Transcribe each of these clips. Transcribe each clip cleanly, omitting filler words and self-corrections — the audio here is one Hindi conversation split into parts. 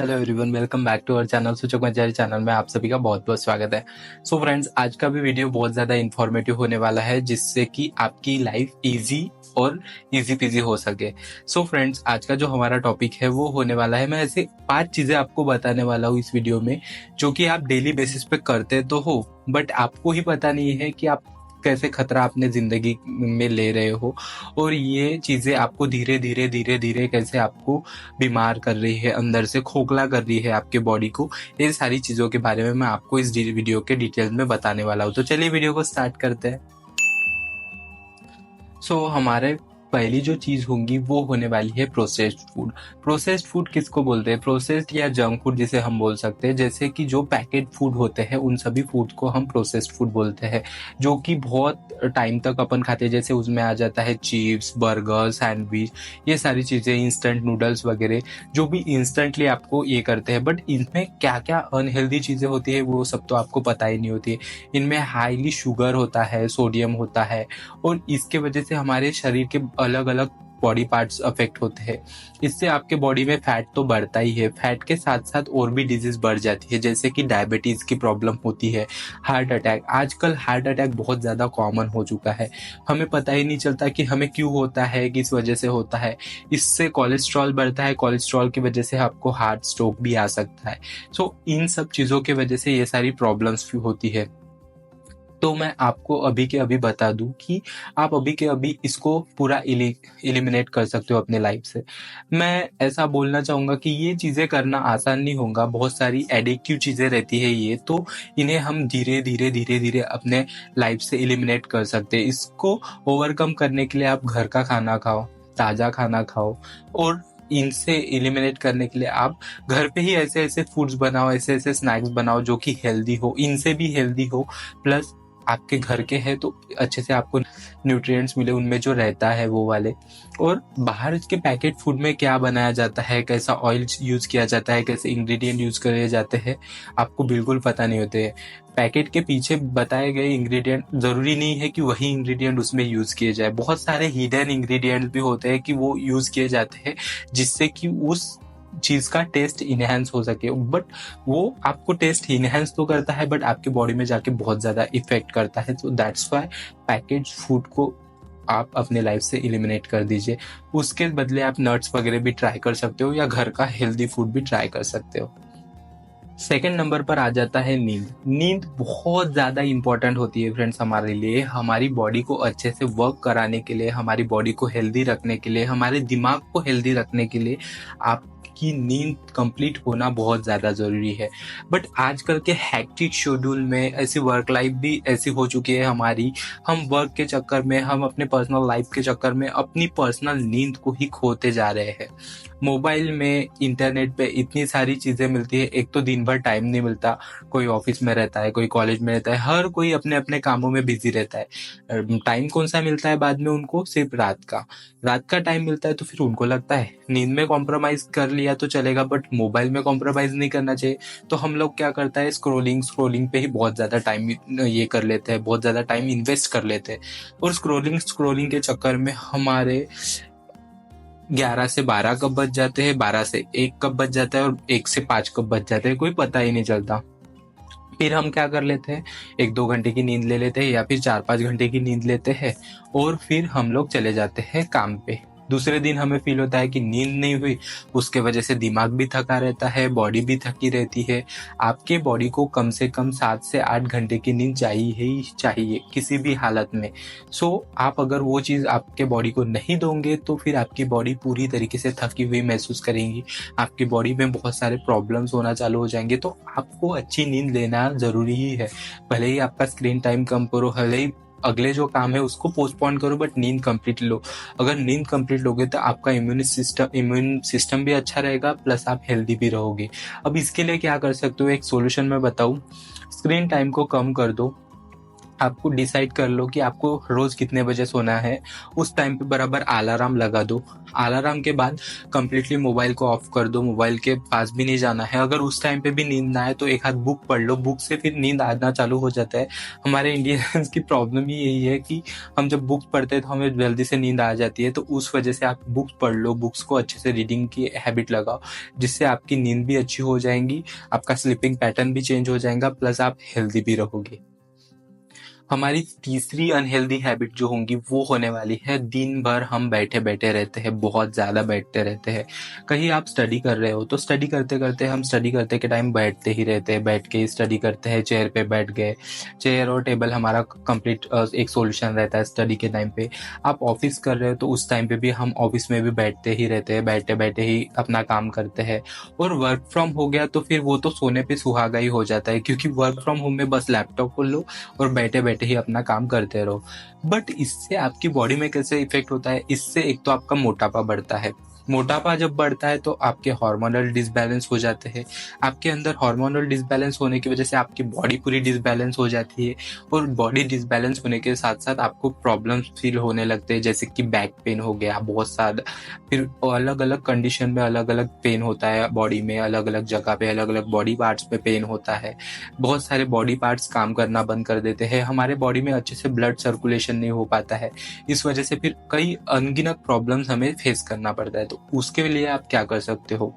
Hello everyone, welcome back to our channel सूचक मंचारी चैनल में आप सभी का बहुत बहुत स्वागत है। सो फ्रेंड्स, आज का भी वीडियो बहुत ज़्यादा इन्फॉर्मेटिव होने वाला है जिससे कि आपकी लाइफ इजी और इजी पीजी हो सके। सो फ्रेंड्स, आज का जो हमारा टॉपिक है वो होने वाला है, मैं ऐसे 5 चीज़ें आपको बताने वाला हूँ इस वीडियो में जो कि आप डेली बेसिस पे करते तो हो बट आपको ही पता नहीं है कि आप कैसे खतरा अपने जिंदगी में ले रहे हो, और ये चीजें आपको धीरे धीरे धीरे धीरे कैसे आपको बीमार कर रही है, अंदर से खोखला कर रही है आपके बॉडी को। ये सारी चीजों के बारे में मैं आपको इस वीडियो के डिटेल में बताने वाला हूँ। तो चलिए वीडियो को स्टार्ट करते हैं। हमारे पहली जो चीज होंगी वो होने वाली है प्रोसेस्ड फूड। प्रोसेस्ड फूड किसको बोलते हैं? प्रोसेस्ड या जंक फूड जिसे हम बोल सकते हैं, जैसे कि जो पैकेट फूड होते हैं उन सभी फूड को हम प्रोसेस्ड फूड बोलते हैं, जो कि बहुत टाइम तक अपन खाते हैं। जैसे उसमें आ जाता है चिप्स, बर्गर, सैंडविच, ये सारी चीजें, इंस्टेंट नूडल्स वगैरह, जो भी इंस्टेंटली आपको ये करते हैं। बट इनमें क्या क्या अनहेल्दी चीजें होती है वो सब तो आपको पता ही नहीं होती है। इनमें हाईली शुगर होता है, सोडियम होता है, और इसके वजह से हमारे शरीर के अलग अलग बॉडी पार्ट्स अफेक्ट होते हैं। इससे आपके बॉडी में फैट तो बढ़ता ही है, फैट के साथ साथ और भी डिजीज बढ़ जाती है, जैसे कि डायबिटीज की प्रॉब्लम होती है, हार्ट अटैक। आजकल हार्ट अटैक बहुत ज्यादा कॉमन हो चुका है, हमें पता ही नहीं चलता कि हमें क्यों होता है, किस वजह से होता है। इससे कोलेस्ट्रॉल बढ़ता है, कोलेस्ट्रॉल की वजह से आपको हार्ट स्ट्रोक भी आ सकता है। इन सब चीजों की वजह से ये सारी प्रॉब्लम्स होती है। तो मैं आपको अभी के अभी बता दूं कि आप अभी के अभी इसको पूरा एलिमिनेट कर सकते हो अपने लाइफ से। मैं ऐसा बोलना चाहूंगा कि ये चीजें करना आसान नहीं होगा, बहुत सारी एडिक्टिव चीजें रहती है ये, तो इन्हें हम धीरे धीरे धीरे धीरे अपने लाइफ से एलिमिनेट कर सकते हैं। इसको ओवरकम करने के लिए आप घर का खाना खाओ, ताजा खाना खाओ, और इनसे एलिमिनेट करने के लिए आप घर पे ही ऐसे ऐसे फूड्स बनाओ, ऐसे ऐसे स्नैक्स बनाओ जो कि हेल्दी हो, इनसे भी हेल्दी हो, प्लस आपके घर के हैं तो अच्छे से आपको न्यूट्रिएंट्स मिले उनमें जो रहता है वो वाले। और बाहर के पैकेट फूड में क्या बनाया जाता है, कैसा ऑयल यूज किया जाता है, कैसे इंग्रेडिएंट यूज करे जाते हैं, आपको बिल्कुल पता नहीं होते हैं। पैकेट के पीछे बताए गए इंग्रेडिएंट जरूरी नहीं है कि वही इंग्रेडिएंट उसमें यूज किए जाए, बहुत सारे हिडन इंग्रेडिएंट्स भी होते हैं कि वो यूज किए जाते हैं जिससे कि उस चीज का टेस्ट इनहेंस हो सके। बट वो आपको टेस्ट इनहेंस तो करता है बट आपके बॉडी में जाके बहुत ज्यादा इफेक्ट करता है। तो दैट्स व्हाई पैकेज फूड को आप अपने लाइफ से एलिमिनेट कर दीजिए। उसके बदले आप नट्स वगैरह भी ट्राई कर सकते हो या घर का हेल्दी फूड भी ट्राई कर सकते हो। सेकेंड नंबर पर आ जाता है नींद। नींद बहुत ज्यादा इंपॉर्टेंट होती है फ्रेंड्स हमारे लिए, हमारी बॉडी को अच्छे से वर्क कराने के लिए, हमारी बॉडी को हेल्दी रखने के लिए, हमारे दिमाग को हेल्दी रखने के लिए आपकी नींद कंप्लीट होना बहुत ज्यादा जरूरी है। बट आजकल के हैक्टिक शेड्यूल में ऐसी वर्क लाइफ भी ऐसी हो चुकी है हमारी, हम वर्क के चक्कर में, हम अपने पर्सनल लाइफ के चक्कर में अपनी पर्सनल नींद को ही खोते जा रहे हैं। मोबाइल में, इंटरनेट पे इतनी सारी चीजें मिलती है, एक तो दिन भर टाइम नहीं मिलता, कोई ऑफिस में रहता है, कोई कॉलेज में रहता है, हर कोई अपने अपने कामों में बिजी रहता है। टाइम कौन सा मिलता है बाद में उनको? सिर्फ रात का टाइम मिलता है। तो फिर उनको लगता है नींद में कॉम्प्रोमाइज कर लिया तो चलेगा बट मोबाइल में कॉम्प्रोमाइज नहीं करना चाहिए। तो हम लोग क्या करता है, स्क्रोलिंग पे ही बहुत ज्यादा टाइम ये कर लेते हैं, बहुत ज्यादा टाइम इन्वेस्ट कर लेते हैं, और स्क्रोलिंग के चक्कर में हमारे 11 से 12 कब बच जाते हैं, 12 से 1 कब बच जाता है, और 1 से 5 कब बच जाते हैं, कोई पता ही नहीं चलता। फिर हम क्या कर लेते हैं, 1-2 घंटे की नींद ले लेते हैं या फिर 4-5 घंटे की नींद लेते हैं, और फिर हम लोग चले जाते हैं काम पे। दूसरे दिन हमें फील होता है कि नींद नहीं हुई, उसके वजह से दिमाग भी थका रहता है, बॉडी भी थकी रहती है। आपके बॉडी को कम से कम 7 से 8 घंटे की नींद चाहिए ही चाहिए किसी भी हालत में। आप अगर वो चीज आपके बॉडी को नहीं दोगे तो फिर आपकी बॉडी पूरी तरीके से थकी हुई महसूस करेगी, आपकी बॉडी में बहुत सारे प्रॉब्लम्स होना चालू हो जाएंगे। तो आपको अच्छी नींद लेना जरूरी ही है। भले ही आपका स्क्रीन टाइम कम करो, भले ही अगले जो काम है उसको पोस्टपोन करो, बट नींद कंप्लीट लो। अगर नींद कंप्लीट लोगे तो आपका इम्यून सिस्टम भी अच्छा रहेगा, प्लस आप हेल्दी भी रहोगे। अब इसके लिए क्या कर सकते हो, एक सोल्यूशन मैं बताऊं, स्क्रीन टाइम को कम कर दो। आपको डिसाइड कर लो कि आपको रोज कितने बजे सोना है, उस टाइम पे बराबर अलार्म लगा दो। अलार्म के बाद कंप्लीटली मोबाइल को ऑफ कर दो, मोबाइल के पास भी नहीं जाना है। अगर उस टाइम पे भी नींद ना आए तो एक हाथ बुक पढ़ लो, बुक से फिर नींद आना चालू हो जाता है। हमारे इंडियंस की प्रॉब्लम ही यही है कि हम जब बुक पढ़ते हैं तो हमें जल्दी से नींद आ जाती है, तो उस वजह से आप बुक्स पढ़ लो, बुक्स को अच्छे से रीडिंग की हैबिट लगाओ, जिससे आपकी नींद भी अच्छी हो जाएगी, आपका स्लीपिंग पैटर्न भी चेंज हो जाएगा, प्लस आप हेल्दी भी रहोगे। हमारी तीसरी अनहेल्दी हैबिट जो होंगी वो होने वाली है, दिन भर हम बैठे बैठे रहते हैं, बहुत ज़्यादा बैठते रहते हैं। कहीं आप स्टडी कर रहे हो तो स्टडी करते करते हम स्टडी करते के टाइम बैठते ही रहते हैं, बैठ के ही स्टडी करते हैं, चेयर पे बैठ गए। चेयर और टेबल हमारा कंप्लीट एक सॉल्यूशन रहता है स्टडी के टाइम पे। आप ऑफिस कर रहे हो तो उस टाइम पे भी हम ऑफिस में भी बैठते ही रहते हैं, बैठे बैठे ही अपना काम करते हैं। और वर्क फ्रॉम हो गया तो फिर वो तो सोने पे सुहागा ही हो जाता है, क्योंकि वर्क फ्रॉम होम में बस लैपटॉप खोल लो और बैठे बैठे ही अपना काम करते रहो। बट इससे आपकी बॉडी में कैसे इफेक्ट होता है, इससे एक तो आपका मोटापा बढ़ता है। मोटापा जब बढ़ता है तो आपके हार्मोनल डिसबैलेंस हो जाते हैं। आपके अंदर हार्मोनल डिसबैलेंस होने की वजह से आपकी बॉडी पूरी डिसबैलेंस हो जाती है, और बॉडी डिसबैलेंस होने के साथ साथ आपको प्रॉब्लम्स फील होने लगते हैं, जैसे कि बैक पेन हो गया बहुत सारा। फिर अलग अलग कंडीशन में अलग अलग पेन होता है बॉडी में, अलग अलग जगह पे अलग अलग बॉडी पार्ट्स पे पेन होता है। बहुत सारे बॉडी पार्ट्स काम करना बंद कर देते हैं, हमारे बॉडी में अच्छे से ब्लड सर्कुलेशन नहीं हो पाता है। इस वजह से फिर कई अनगिनत प्रॉब्लम्स हमें फेस करना पड़ता है। तो उसके लिए आप क्या कर सकते हो,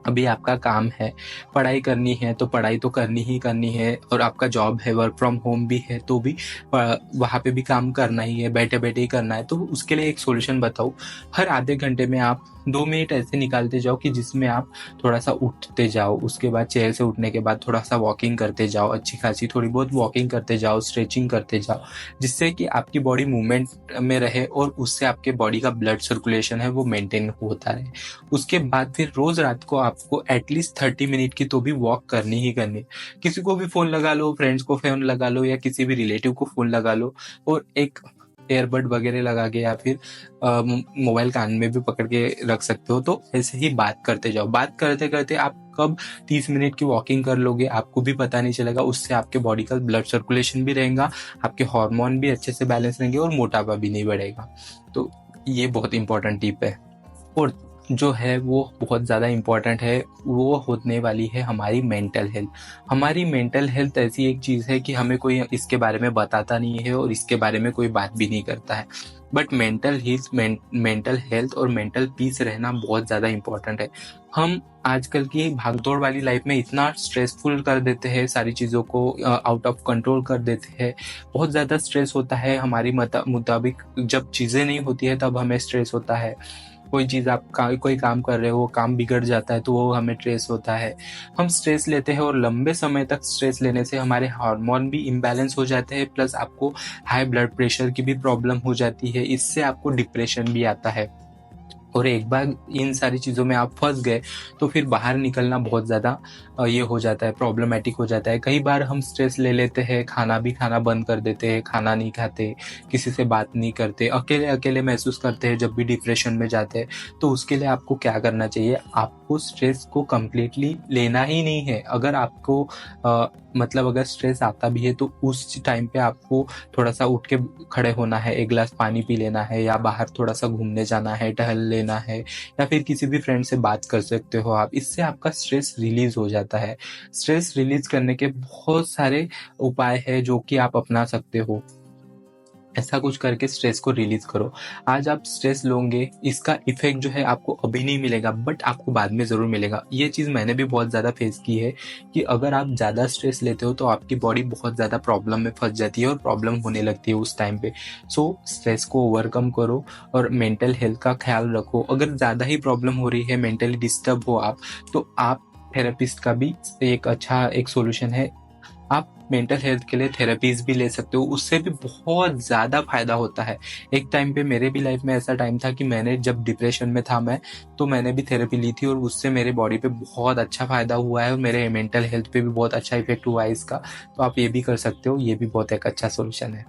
अभी आपका काम है, पढ़ाई करनी है तो पढ़ाई तो करनी ही करनी है, और आपका जॉब है, वर्क फ्रॉम होम भी है तो भी वहाँ पे भी काम करना ही है, बैठे बैठे ही करना है। तो उसके लिए एक सॉल्यूशन बताओ। हर आधे घंटे में आप 2 मिनट ऐसे निकालते जाओ कि जिसमें आप थोड़ा सा उठते जाओ, उसके बाद चेयर से उठने के बाद थोड़ा सा वॉकिंग करते जाओ, अच्छी खासी थोड़ी बहुत वॉकिंग करते जाओ, स्ट्रेचिंग करते जाओ, जिससे कि आपकी बॉडी मूवमेंट में रहे और उससे आपके बॉडी का ब्लड सर्कुलेशन है वो मेंटेन होता रहे। उसके बाद फिर रोज रात को आपको एटलीस्ट 30 मिनट की तो भी वॉक करनी ही करनी। किसी को भी फोन लगा लो, फ्रेंड्स को फोन लगा लो, या किसी भी रिलेटिव को फोन लगा लो, और एक एयरबड वगैरह लगा के या फिर मोबाइल कान में भी पकड़ के रख सकते हो। तो ऐसे ही बात करते जाओ, बात करते करते आप कब 30 मिनट की वॉकिंग कर लोगे आपको भी पता नहीं चलेगा। उससे आपके बॉडी का ब्लड सर्कुलेशन भी रहेगा, आपके हार्मोन भी अच्छे से बैलेंस रहेंगे, और मोटापा भी नहीं बढ़ेगा। तो ये बहुत इंपॉर्टेंट टिप है। और जो है वो बहुत ज़्यादा इम्पॉर्टेंट है, वो होने वाली है हमारी मेंटल हेल्थ। हमारी मेंटल हेल्थ ऐसी एक चीज़ है कि हमें कोई इसके बारे में बताता नहीं है और इसके बारे में कोई बात भी नहीं करता है। बट मेंटल हेल्थ और मेंटल पीस रहना बहुत ज़्यादा इम्पॉर्टेंट है। हम आजकल की भागदौड़ वाली लाइफ में इतना स्ट्रेसफुल कर देते हैं, सारी चीज़ों को आउट ऑफ कंट्रोल कर देते हैं। बहुत ज़्यादा स्ट्रेस होता है हमारी मुताबिक। जब चीज़ें नहीं होती है तब हमें स्ट्रेस होता है। कोई चीज़ आप कोई काम कर रहे हो, वो काम बिगड़ जाता है तो वो हमें स्ट्रेस होता है। हम स्ट्रेस लेते हैं और लंबे समय तक स्ट्रेस लेने से हमारे हार्मोन भी इम्बैलेंस हो जाते हैं, प्लस आपको हाई ब्लड प्रेशर की भी प्रॉब्लम हो जाती है। इससे आपको डिप्रेशन भी आता है, और एक बार इन सारी चीज़ों में आप फंस गए तो फिर बाहर निकलना बहुत ज़्यादा ये हो जाता है, प्रॉब्लमेटिक हो जाता है। कई बार हम स्ट्रेस ले लेते हैं, खाना बंद कर देते हैं, खाना नहीं खाते, किसी से बात नहीं करते, अकेले अकेले महसूस करते हैं जब भी डिप्रेशन में जाते हैं। तो उसके लिए आपको क्या करना चाहिए, आपको स्ट्रेस को कम्प्लीटली लेना ही नहीं है। अगर आपको मतलब अगर स्ट्रेस आता भी है तो उस टाइम पे आपको थोड़ा सा उठ के खड़े होना है, एक गिलास पानी पी लेना है, या बाहर थोड़ा सा घूमने जाना है, टहल लेना है, या फिर किसी भी फ्रेंड से बात कर सकते हो आप। इससे आपका स्ट्रेस रिलीज हो जाता है। स्ट्रेस रिलीज करने के बहुत सारे उपाय है जो कि आप अपना सकते हो। ऐसा कुछ करके स्ट्रेस को रिलीज करो। आज आप स्ट्रेस लोगे, इसका इफेक्ट जो है आपको अभी नहीं मिलेगा, बट आपको बाद में जरूर मिलेगा। ये चीज मैंने भी बहुत ज्यादा फेस की है कि अगर आप ज्यादा स्ट्रेस लेते हो तो आपकी बॉडी बहुत ज्यादा प्रॉब्लम में फंस जाती है और प्रॉब्लम होने लगती है उस टाइम पे। सो स्ट्रेस को ओवरकम करो और मेंटल हेल्थ का ख्याल रखो। अगर ज्यादा ही प्रॉब्लम हो रही है, मेंटली डिस्टर्ब हो आप, तो आप थेरेपिस्ट का भी एक अच्छा एक सोल्यूशन है। आप मेंटल हेल्थ के लिए थेरेपीज भी ले सकते हो, उससे भी बहुत ज़्यादा फायदा होता है। एक टाइम पे मेरे भी लाइफ में ऐसा टाइम था कि मैंने जब डिप्रेशन में था तो मैंने भी थेरेपी ली थी, और उससे मेरे बॉडी पे बहुत अच्छा फायदा हुआ है और मेरे मेंटल हेल्थ पे भी बहुत अच्छा इफेक्ट हुआ है इसका। तो आप ये भी कर सकते हो, ये भी बहुत एक अच्छा सोल्यूशन है।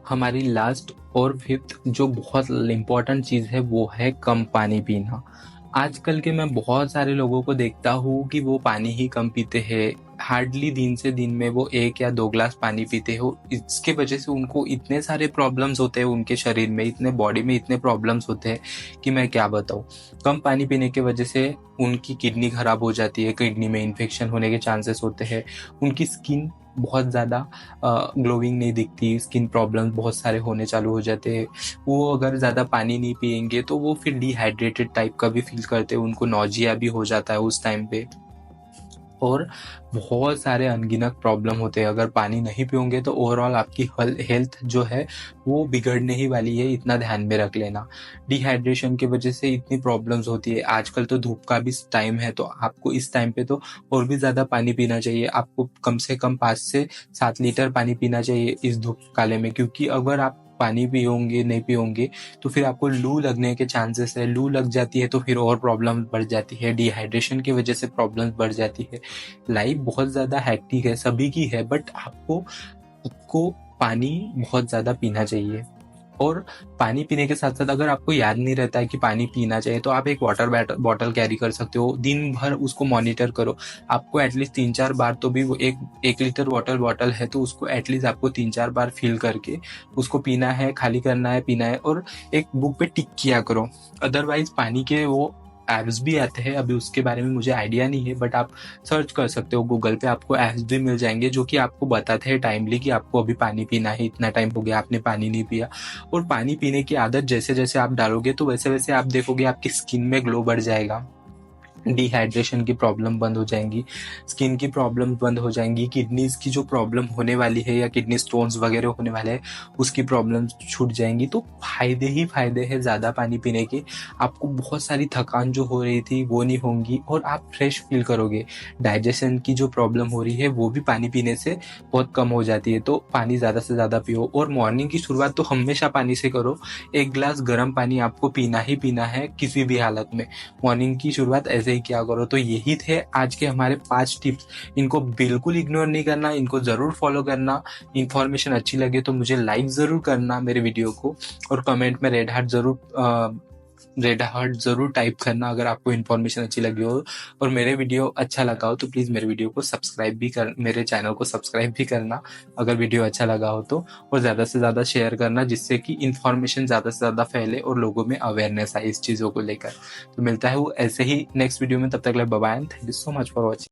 हमारी लास्ट और फिफ्थ जो बहुत इम्पोर्टेंट चीज़ है वो है कम पानी पीना। आजकल के मैं बहुत सारे लोगों को देखता हूँ कि वो पानी ही कम पीते हैं। हार्डली दिन से दिन में वो 1 या 2 ग्लास पानी पीते हो। इसके वजह से उनको इतने सारे प्रॉब्लम्स होते हैं उनके शरीर में, इतने बॉडी में इतने प्रॉब्लम्स होते हैं कि मैं क्या बताऊँ। कम पानी पीने की वजह से उनकी किडनी खराब हो जाती है, किडनी में इन्फेक्शन होने के चांसेस होते हैं। उनकी स्किन बहुत ज़्यादा ग्लोइंग नहीं दिखती, स्किन प्रॉब्लम्स बहुत सारे होने चालू हो जाते हैं। वो अगर ज़्यादा पानी नहीं पिएंगे तो वो फिर डिहाइड्रेटेड टाइप का भी फील करते हैं, उनको नौजिया भी हो जाता है उस टाइम पे, और बहुत सारे अनगिनत प्रॉब्लम होते हैं। अगर पानी नहीं पियोगे तो ओवरऑल आपकी हेल्थ जो है वो बिगड़ने ही वाली है, इतना ध्यान में रख लेना। डिहाइड्रेशन की वजह से इतनी प्रॉब्लम्स होती है। आजकल तो धूप का भी टाइम है, तो आपको इस टाइम पे तो और भी ज़्यादा पानी पीना चाहिए। आपको कम से कम 5 से 7 लीटर पानी पीना चाहिए इस धूप काले में, क्योंकि अगर आप पानी पियोगे नहीं पियोगे तो फिर आपको लू लगने के चांसेस है। लू लग जाती है तो फिर और प्रॉब्लम बढ़ जाती है, डिहाइड्रेशन की वजह से प्रॉब्लम्स बढ़ जाती है। लाइफ बहुत ज़्यादा हेक्टिक है, सभी की है, बट आपको खुद को पानी बहुत ज़्यादा पीना चाहिए। और पानी पीने के साथ साथ अगर आपको याद नहीं रहता है कि पानी पीना चाहिए तो आप एक वाटर बॉटल कैरी कर सकते हो। दिन भर उसको मॉनिटर करो। आपको एटलीस्ट 3-4 बार तो भी वो 1 लीटर वाटर बॉटल है तो उसको एटलीस्ट आपको 3-4 बार फिल करके उसको पीना है, खाली करना है, पीना है, और एक बुक पे टिक किया करो। अदरवाइज पानी के वो ऐप्स भी आते हैं, अभी उसके बारे में मुझे आइडिया नहीं है, बट आप सर्च कर सकते हो गूगल पे, आपको ऐप्स भी मिल जाएंगे जो कि आपको बताते हैं टाइमली कि आपको अभी पानी पीना है, इतना टाइम हो गया आपने पानी नहीं पिया। और पानी पीने की आदत जैसे जैसे आप डालोगे तो वैसे वैसे आप देखोगे आपकी स्किन में ग्लो बढ़ जाएगा, डिहाइड्रेशन की प्रॉब्लम बंद हो जाएंगी, स्किन की प्रॉब्लम बंद हो जाएंगी, किडनीज की जो प्रॉब्लम होने वाली है या किडनी स्टोन्स वगैरह होने वाले हैं उसकी प्रॉब्लम छूट जाएंगी। तो फायदे ही फायदे हैं ज़्यादा पानी पीने के। आपको बहुत सारी थकान जो हो रही थी वो नहीं होंगी और आप फ्रेश फील करोगे। डाइजेशन की जो प्रॉब्लम हो रही है वो भी पानी पीने से बहुत कम हो जाती है। तो पानी ज़्यादा से ज़्यादा पियो, और मॉर्निंग की शुरुआत तो हमेशा पानी से करो। 1 गिलास गर्म पानी आपको पीना ही पीना है किसी भी हालत में। मॉर्निंग की शुरुआत ऐसे ही किया करो। तो यही थे आज के हमारे 5 टिप्स। इनको बिल्कुल इग्नोर नहीं करना, इनको ज़रूर फॉलो करना। इन्फॉर्मेशन अच्छी लगे तो मुझे लाइक ज़रूर करना मेरे वीडियो को, और कमेंट में रेड हार्ट ज़रूर टाइप करना अगर आपको इन्फॉर्मेशन अच्छी लगी हो और मेरे वीडियो अच्छा लगा हो। तो प्लीज़ मेरे वीडियो को सब्सक्राइब भी कर मेरे चैनल को सब्सक्राइब भी करना अगर वीडियो अच्छा लगा हो तो, और ज़्यादा से ज़्यादा शेयर करना जिससे कि इन्फॉर्मेशन ज़्यादा से ज़्यादा फैले और लोगों में अवेयरनेस आए इस चीज़ों को लेकर। तो मिलता है वो ऐसे ही नेक्स्ट वीडियो में, तब तक के लिए bye bye and thank you so much for watching.